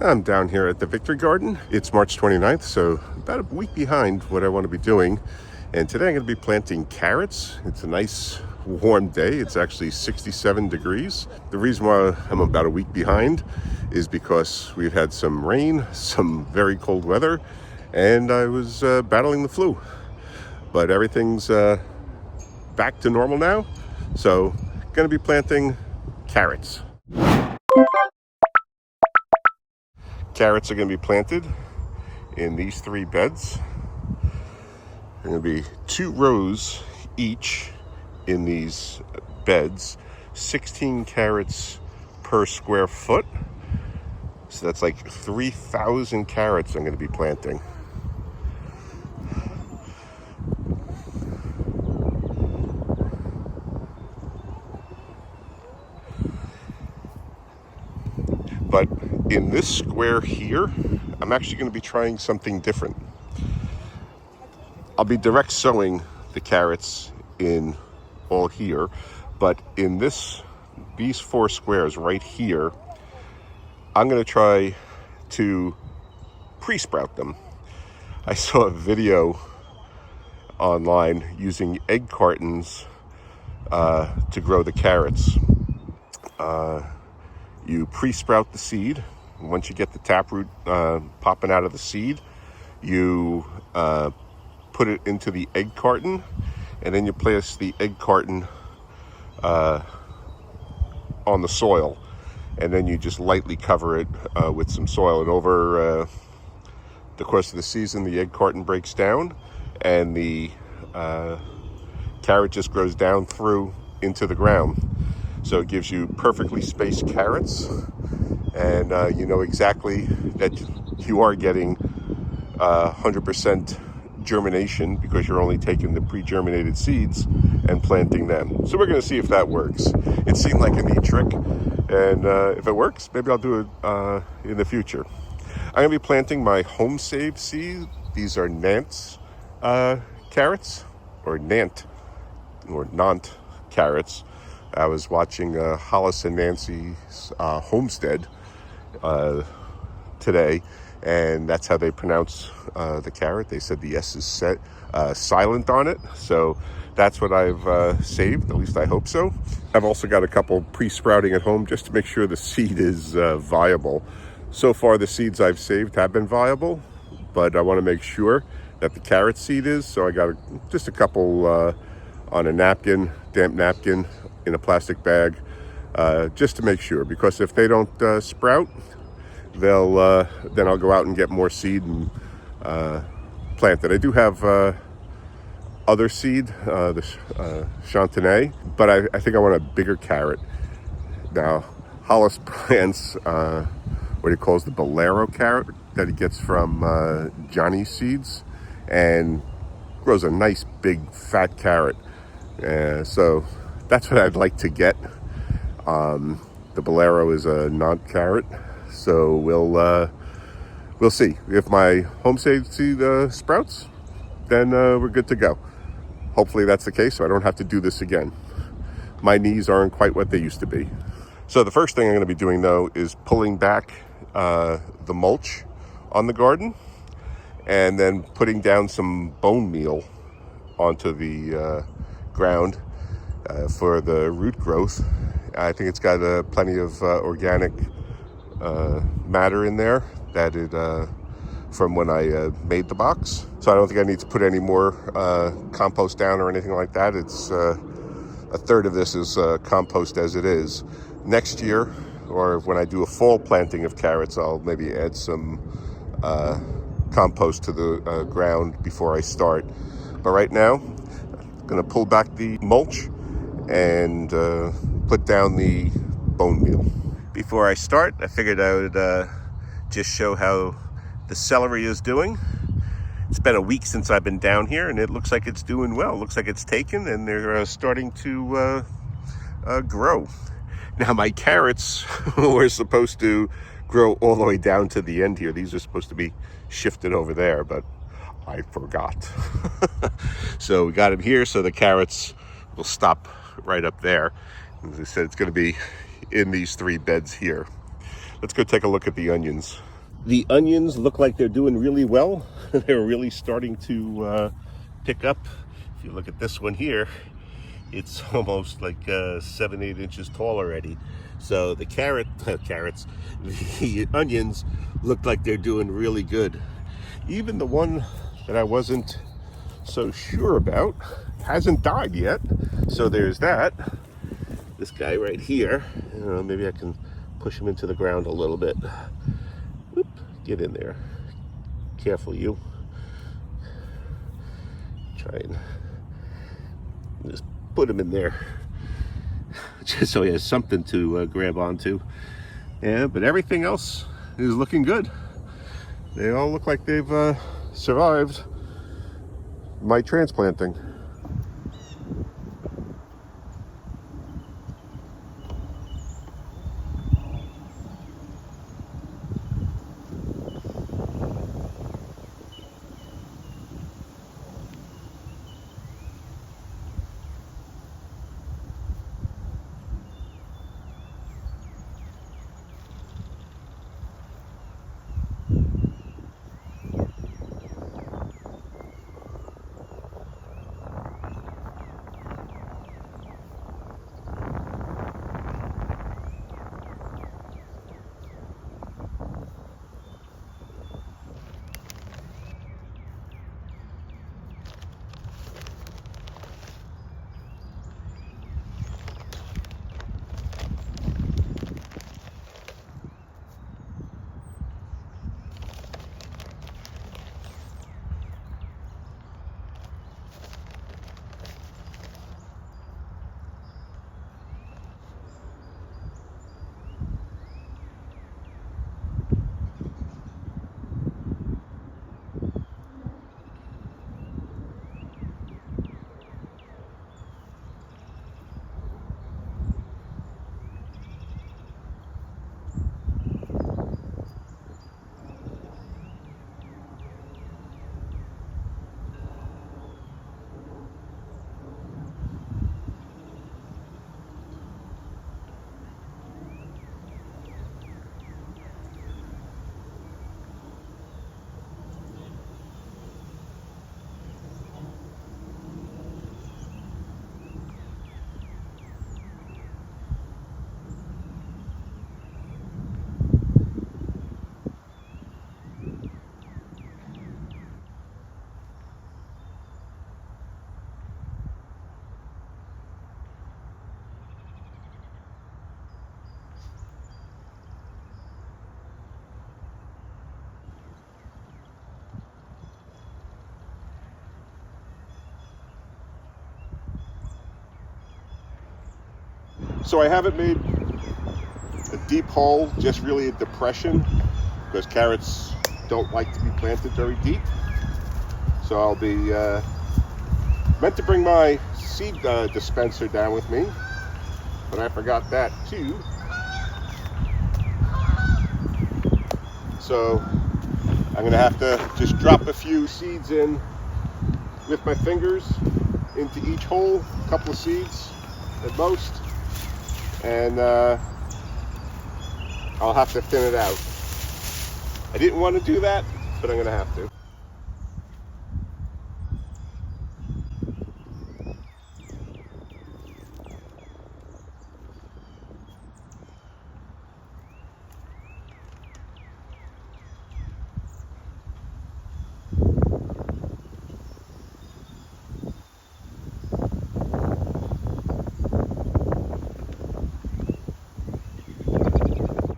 I'm down here at the Victory Garden. It's March 29th, so about a week behind what I want to be doing. And today I'm going to be planting carrots. It's a nice warm day. It's actually 67 degrees. The reason why I'm about a week behind is because we've had some rain, some very cold weather, and I was battling the flu. But everything's back to normal now, so going to be planting carrots. Carrots are going to be planted in these 3 beds. There are going to be 2 rows each in these beds, 16 carrots per square foot. So that's like 3,000 carrots I'm going to be planting. But in this square here, I'm actually going to be trying something different. I'll be direct sowing the carrots in all here, but in these 4 squares right here, I'm going to try to pre-sprout them. I saw a video online using egg cartons to grow the carrots. You pre-sprout the seed. Once you get the taproot popping out of the seed, you put it into the egg carton, and then you place the egg carton on the soil, and then you just lightly cover it with some soil. And over the course of the season, the egg carton breaks down, and the carrot just grows down through into the ground. So it gives you perfectly spaced carrots, and you know exactly that you are getting 100% germination because you're only taking the pre-germinated seeds and planting them. So we're going to see if that works. It seemed like a neat trick, and if it works, maybe I'll do it in the future. I'm going to be planting my home saved seed. These are Nant's carrots, or Nant carrots. I was watching Hollis and Nancy's homestead today, and that's how they pronounce the carrot. They said the S is silent on it, so that's what I've saved. At least I hope so. I've also got a couple pre-sprouting at home just to make sure the seed is viable. So far, the seeds I've saved have been viable, but I want to make sure that the carrot seed is. So I got just a couple on a napkin, damp napkin, in a plastic bag, just to make sure, because if they don't sprout, then I'll go out and get more seed and plant it. I do have other seed, the Chantenay, but I think I want a bigger carrot. Now, Hollis plants what he calls the Bolero carrot that he gets from Johnny's Seeds, and grows a nice big fat carrot. So that's what I'd like to get. The Bolero is a non-carrot, so we'll see. If my home saved seed sprouts, then we're good to go. Hopefully that's the case, so I don't have to do this again. My knees aren't quite what they used to be. So the first thing I'm going to be doing, though, is pulling back the mulch on the garden, and then putting down some bone meal onto the ground for the root growth. I think it's got plenty of organic matter in there that it from when I made the box. So I don't think I need to put any more compost down or anything like that. It's a third of this is compost as it is. Next year, or when I do a fall planting of carrots, I'll maybe add some compost to the ground before I start. But right now, I'm going to pull back the mulch and put down the bone meal. Before I start, I figured I would just show how the celery is doing. It's been a week since I've been down here, and it looks like it's doing well. It looks like it's taken, and they're starting to grow. Now, my carrots were supposed to grow all the way down to the end here. These are supposed to be shifted over there, but I forgot. So we got them here, so the carrots will stop right up there. As I said, it's going to be in these 3 beds here. Let's go take a look at the onions. The onions look like they're doing really well. They're really starting to pick up. If you look at this one here, it's almost like 7-8 inches tall already. So the the onions look like they're doing really good. Even the one that I wasn't so sure about hasn't died yet. So there's that. This guy right here, maybe I can push him into the ground a little bit. Whoop, get in there. Careful, you. Try and just put him in there, just so he has something to grab onto. Yeah, but everything else is looking good. They all look like they've survived my transplanting. So I haven't made a deep hole, just really a depression, because carrots don't like to be planted very deep. So I'll be meant to bring my seed dispenser down with me, but I forgot that too. So I'm gonna have to just drop a few seeds in with my fingers into each hole, a couple of seeds at most. And I'll have to thin it out. I didn't want to do that, but I'm gonna have to.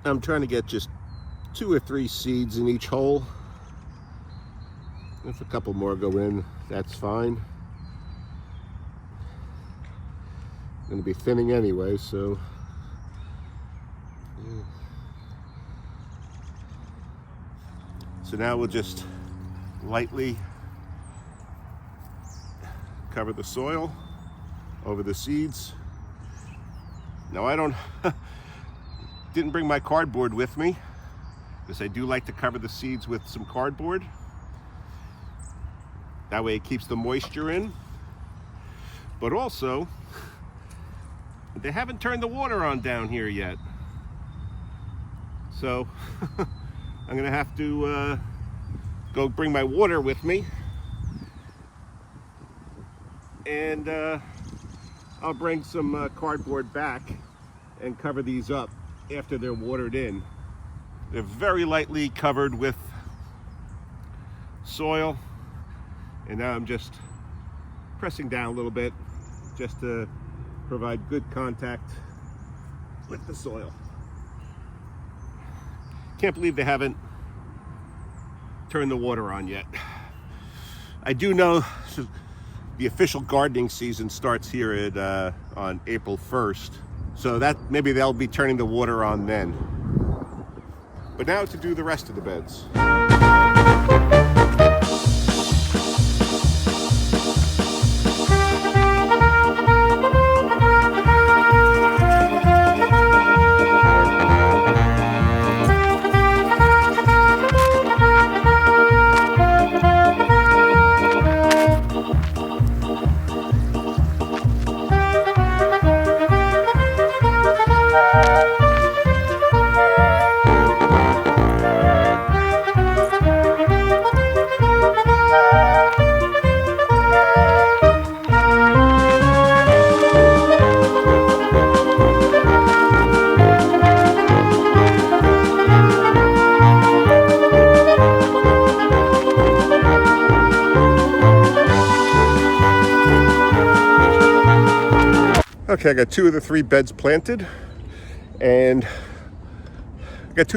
I'm trying to get just 2 or 3 seeds in each hole. If a couple more go in, that's fine. I'm going to be thinning anyway, so yeah. So now we'll just lightly cover the soil over the seeds. Now I didn't bring my cardboard with me, because I do like to cover the seeds with some cardboard. That way it keeps the moisture in. But also, they haven't turned the water on down here yet. So I'm gonna have to go bring my water with me, and I'll bring some cardboard back and cover these up after they're watered in. They're very lightly covered with soil, and now I'm just pressing down a little bit just to provide good contact with the soil. Can't believe they haven't turned the water on yet. I do know the official gardening season starts here at on April 1st, so that maybe they'll be turning the water on then. But now to do the rest of the beds. Okay, I got 2 of the 3 beds planted, and but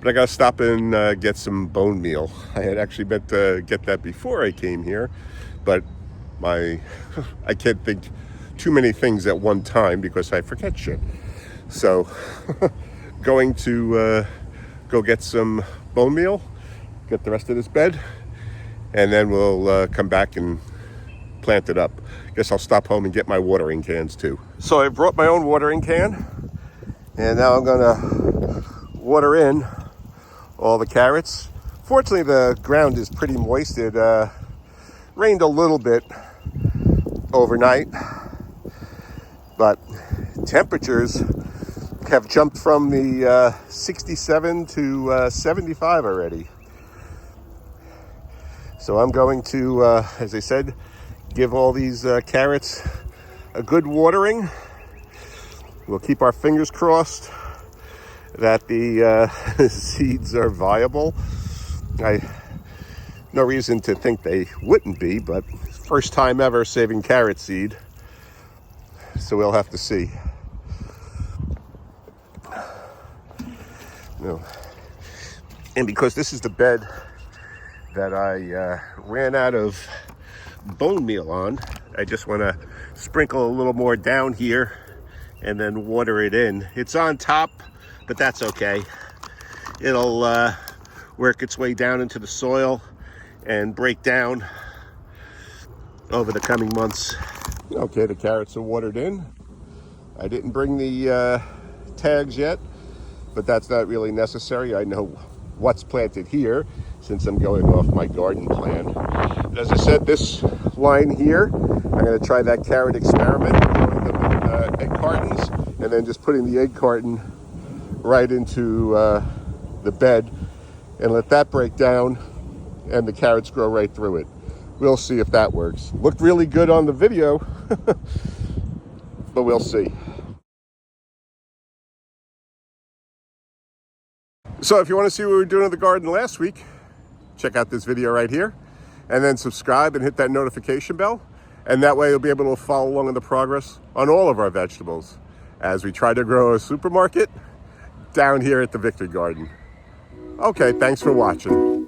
I gotta stop and get some bone meal. I had actually meant to get that before I came here, but I can't think too many things at one time because I forget shit. So going to go get some bone meal, get the rest of this bed, and then we'll come back and plant it up. Guess I'll stop home and get my watering cans too. So I brought my own watering can, and now I'm gonna water in all the carrots. Fortunately, the ground is pretty moist. It rained a little bit overnight, but temperatures have jumped from the 67 to 75 already. So I'm going to, as I said, give all these carrots a good watering. We'll keep our fingers crossed that the seeds are viable. No reason to think they wouldn't be, but first time ever saving carrot seed, so we'll have to see. No. And because this is the bed that I ran out of bone meal on, I just want to sprinkle a little more down here and then water it in. It's on top, but that's okay. It'll work its way down into the soil and break down over the coming months. Okay, the carrots are watered in. I didn't bring the tags yet, but that's not really necessary. I know what's planted here since I'm going off my garden plan. And as I said, this line here, I'm going to try that carrot experiment, growing them in egg cartons, and then just putting the egg carton right into the bed and let that break down and the carrots grow right through it. We'll see if that works. Looked really good on the video, but we'll see. So if you want to see what we were doing in the garden last week, check out this video right here, and then subscribe and hit that notification bell, and that way you'll be able to follow along in the progress on all of our vegetables as we try to grow a supermarket down here at the Victory Garden. Okay, thanks for watching.